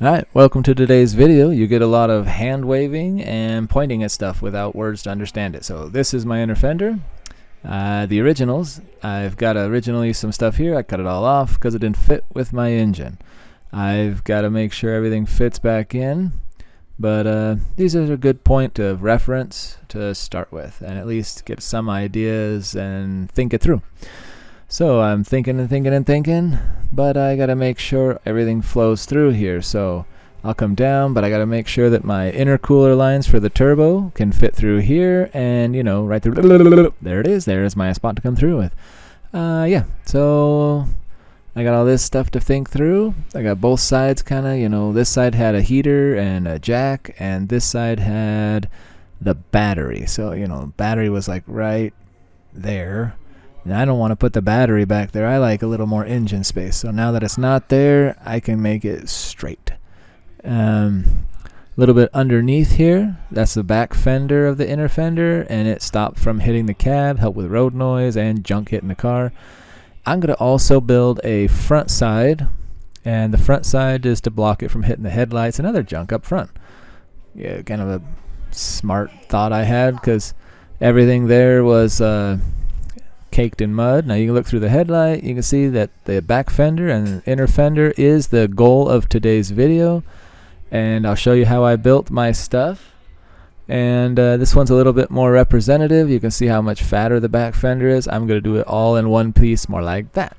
Alright, welcome to today's video. You get a lot of hand waving and pointing at stuff without words to understand it. So this is my inner fender. The originals, I've got originally some stuff here. I cut it all off because it didn't fit with my engine. I've got to make sure everything fits back in. But these are a good point of reference to start with and at least get some ideas and think it through. So I'm thinking and thinking and thinking, but I gotta make sure everything flows through here. So I'll come down, but I gotta make sure that my intercooler lines for the turbo can fit through here, and right through. There it is. There's my spot to come through with. Yeah. So I got all this stuff to think through. I got both sides kind of, this side had a heater and a jack, and this side had the battery. So battery was like right there. And I don't want to put the battery back there. I like a little more engine space. So now that it's not there, I can make it straight. A little bit underneath here, that's the back fender of the inner fender, and it stopped from hitting the cab, helped with road noise and junk hitting the car. I'm going to also build a front side, and the front side is to block it from hitting the headlights and other junk up front. Yeah, kind of a smart thought I had, because everything there was caked in mud. Now you can look through the headlight, you can see that the back fender and inner fender is the goal of today's video, and I'll show you how I built my stuff. And this one's a little bit more representative. You can see how much fatter the back fender is. I'm going to do it all in one piece, more like that.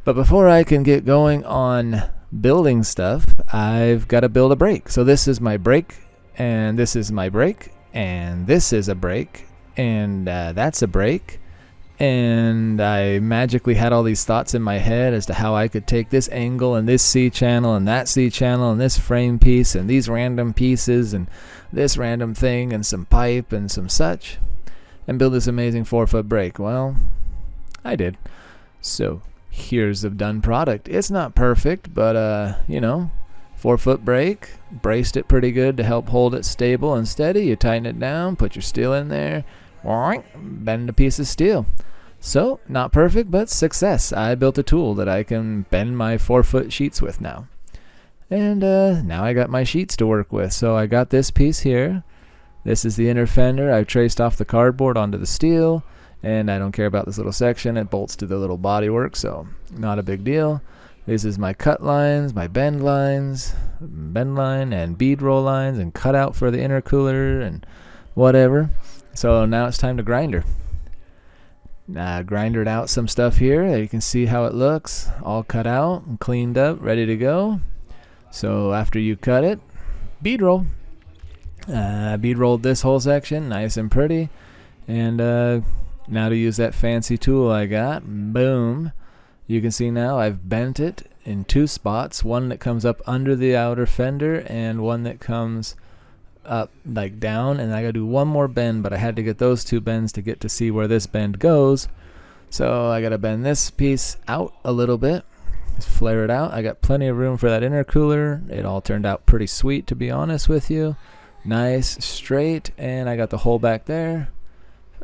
But before I can get going on building stuff, I've got to build a brake. So this is my brake, and this is my brake, and this is a brake, and that's a brake. And I magically had all these thoughts in my head as to how I could take this angle and this C channel and that C channel and this frame piece and these random pieces and this random thing and some pipe and some such and build this amazing 4-foot brake. Well, I did. So here's the done product. It's not perfect, but 4-foot brake, braced it pretty good to help hold it stable and steady. You tighten it down, put your steel in there, bend a piece of steel. So, not perfect, but success. I built a tool that I can bend my 4-foot sheets with now. And now I got my sheets to work with. So I got this piece here. This is the inner fender. I've traced off the cardboard onto the steel, and I don't care about this little section. It bolts to the little bodywork, so not a big deal. This is my cut lines, my bend line and bead roll lines, and cutout for the intercooler and whatever. So now it's time to grinder. Grindered out some stuff here. You can see how it looks, all cut out and cleaned up, ready to go. So after you cut it, bead roll. Bead rolled this whole section, nice and pretty. And now to use that fancy tool I got, boom. You can see now I've bent it in 2 spots, one that comes up under the outer fender and one that comes up like down, and I gotta do one more bend, but I had to get those 2 bends to get to see where this bend goes. So I gotta bend this piece out a little bit, just flare it out. I got plenty of room for that intercooler. It all turned out pretty sweet, to be honest with you. Nice straight, and I got the hole back there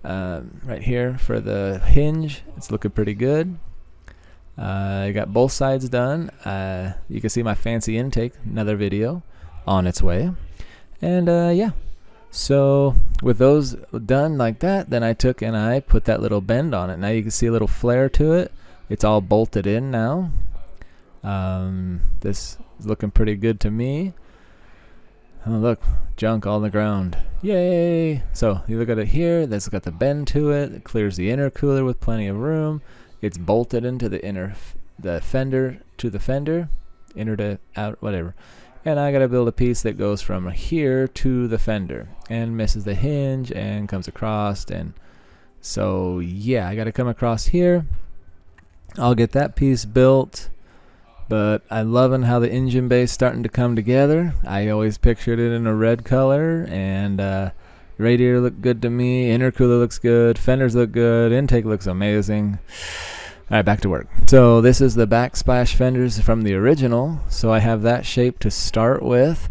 right here for the hinge. It's looking pretty good. I got both sides done. You can see my fancy intake, another video on its way. And yeah, so with those done like that, then I took and I put that little bend on it. Now you can see a little flare to it. It's all bolted in now. This is looking pretty good to me. Oh, look, junk on the ground. Yay! So you look at it here. That's got the bend to it. It clears the intercooler with plenty of room. It's bolted into the fender to the fender, inner to out, whatever. And I gotta build a piece that goes from here to the fender and misses the hinge and comes across. And so yeah, I gotta come across here. I'll get that piece built, but I'm loving how the engine bay's starting to come together. I always pictured it in a red color, and radiator looked good to me, intercooler looks good, fenders look good, intake looks amazing. Alright, back to work. So this is the backsplash fenders from the original. So I have that shape to start with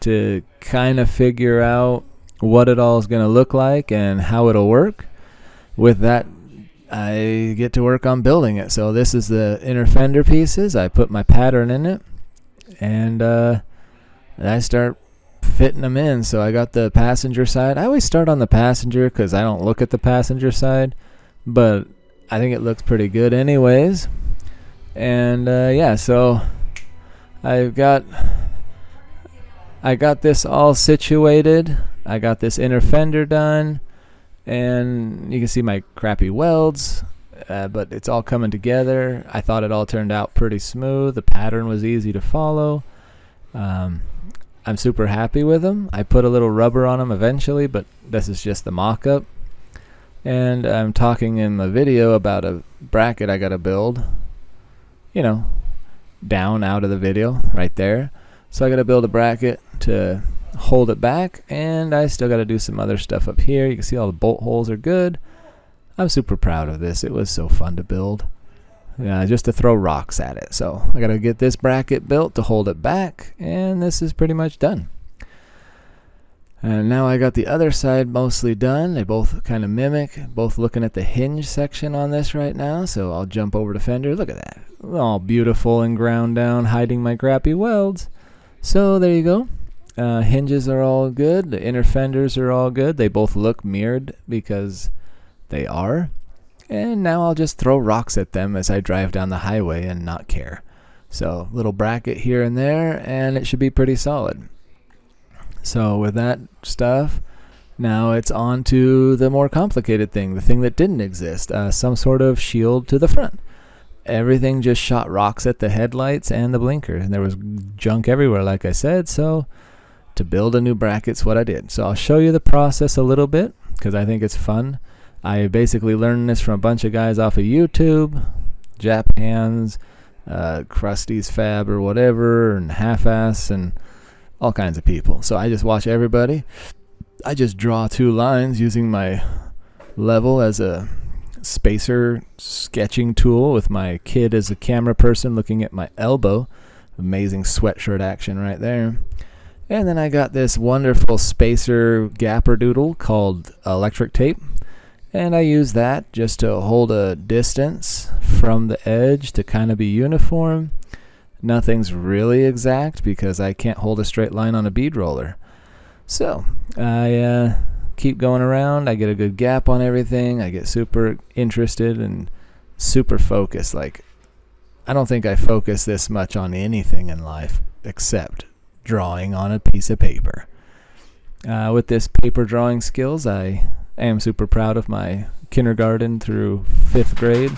to kind of figure out what it all is going to look like and how it'll work. With that, I get to work on building it. So this is the inner fender pieces. I put my pattern in it. and I start fitting them in. So I got the passenger side. I always start on the passenger because I don't look at the passenger side, but I think it looks pretty good anyways. And yeah, so I got this all situated. I got this inner fender done, and you can see my crappy welds, but it's all coming together. I thought it all turned out pretty smooth. The pattern was easy to follow. I'm super happy with them. I put a little rubber on them eventually, but this is just the mock-up. And I'm talking in the video about a bracket I gotta build, down out of the video right there. So I gotta build a bracket to hold it back, and I still gotta do some other stuff up here. You can see all the bolt holes are good. I'm super proud of this. It was so fun to build. Just to throw rocks at it. So I gotta get this bracket built to hold it back, and this is pretty much done. And now I got the other side mostly done. They both kind of mimic, both looking at the hinge section on this right now. So I'll jump over to Fender. Look at that. All beautiful and ground down, hiding my crappy welds. So there you go. Hinges are all good. The inner fenders are all good. They both look mirrored because they are. And now I'll just throw rocks at them as I drive down the highway and not care. So little bracket here and there, and it should be pretty solid. So with that stuff, now it's on to the more complicated thing, the thing that didn't exist, some sort of shield to the front. Everything just shot rocks at the headlights and the blinkers, and there was junk everywhere, like I said. So to build a new bracket's what I did. So I'll show you the process a little bit because I think it's fun. I basically learned this from a bunch of guys off of YouTube, Jap Hands, Krusty's Fab or whatever, and Half-Ass, and all kinds of people. So I just watch everybody. I just draw two lines using my level as a spacer sketching tool with my kid as a camera person looking at my elbow. Amazing sweatshirt action right there. And then I got this wonderful spacer gapper doodle called electric tape. And I use that just to hold a distance from the edge to kind of be uniform. Nothing's really exact because I can't hold a straight line on a bead roller. So I keep going around. I get a good gap on everything. I get super interested and super focused. Like, I don't think I focus this much on anything in life except drawing on a piece of paper. With this paper drawing skills, I am super proud of my kindergarten through 5th grade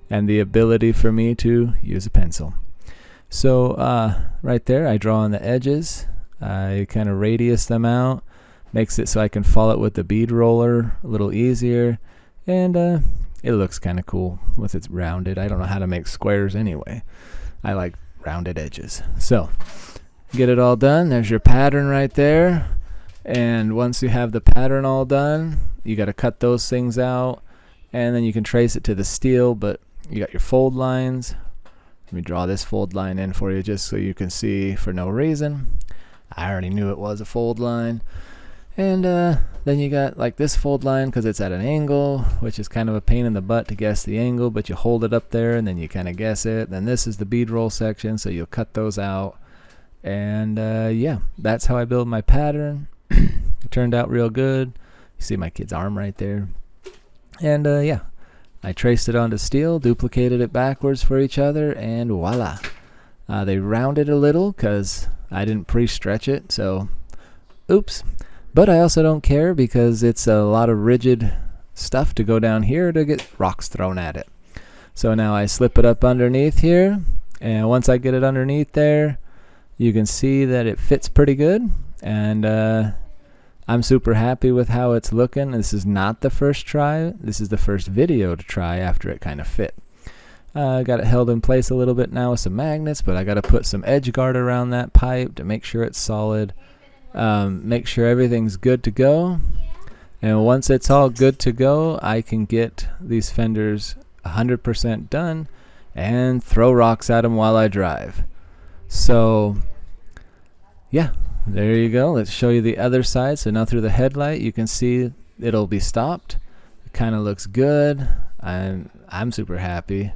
and the ability for me to use a pencil. So right there, I draw on the edges. I kind of radius them out, makes it so I can follow it with the bead roller a little easier, and it looks kind of cool with its rounded. I don't know how to make squares anyway. I like rounded edges. So get it all done. There's your pattern right there. And once you have the pattern all done, you got to cut those things out, and then you can trace it to the steel, but you got your fold lines. Let me draw this fold line in for you just so you can see for no reason. I already knew it was a fold line. And then you got like this fold line because it's at an angle, which is kind of a pain in the butt to guess the angle, but you hold it up there and then you kind of guess it. Then this is the bead roll section, so you'll cut those out. And yeah, that's how I build my pattern. It turned out real good. You see my kid's arm right there. And yeah, I traced it onto steel, duplicated it backwards for each other, and voila. They rounded a little because I didn't pre-stretch it, so oops. But I also don't care because it's a lot of rigid stuff to go down here to get rocks thrown at it. So now I slip it up underneath here, and once I get it underneath there, you can see that it fits pretty good, and I'm super happy with how it's looking. This is not the first try. This is the first video to try after it kind of fit. I got it held in place a little bit now with some magnets, but I got to put some edge guard around that pipe to make sure it's solid. Make sure everything's good to go. And once it's all good to go, I can get these fenders 100% done and throw rocks at them while I drive. So yeah, there you go. Let's show you the other side. So now through the headlight, you can see it'll be stopped. It kind of looks good. I'm super happy.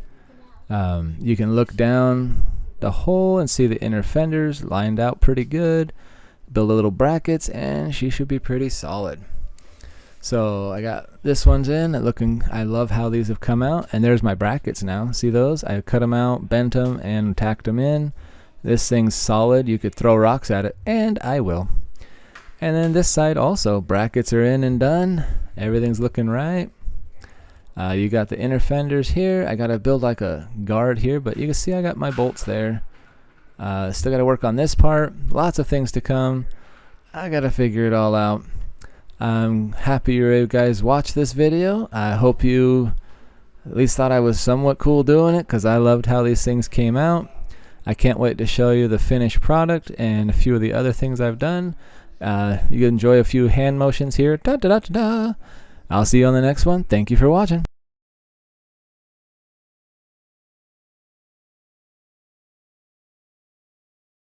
You can look down the hole and see the inner fenders lined out pretty good. Build a little brackets and she should be pretty solid. So I got this one's in. I love how these have come out. And there's my brackets now. See those? I cut them out, bent them, and tacked them in. This thing's solid. You could throw rocks at it, and I will. And then this side also, brackets are in and done. Everything's looking right. You got the inner fenders here. I got to build like a guard here, but you can see I got my bolts there. Still got to work on this part. Lots of things to come. I got to figure it all out. I'm happy you guys watched this video. I hope you at least thought I was somewhat cool doing it, because I loved how these things came out. I can't wait to show you the finished product and a few of the other things I've done. You can enjoy a few hand motions here. Da, da, da, da, da. I'll see you on the next one. Thank you for watching.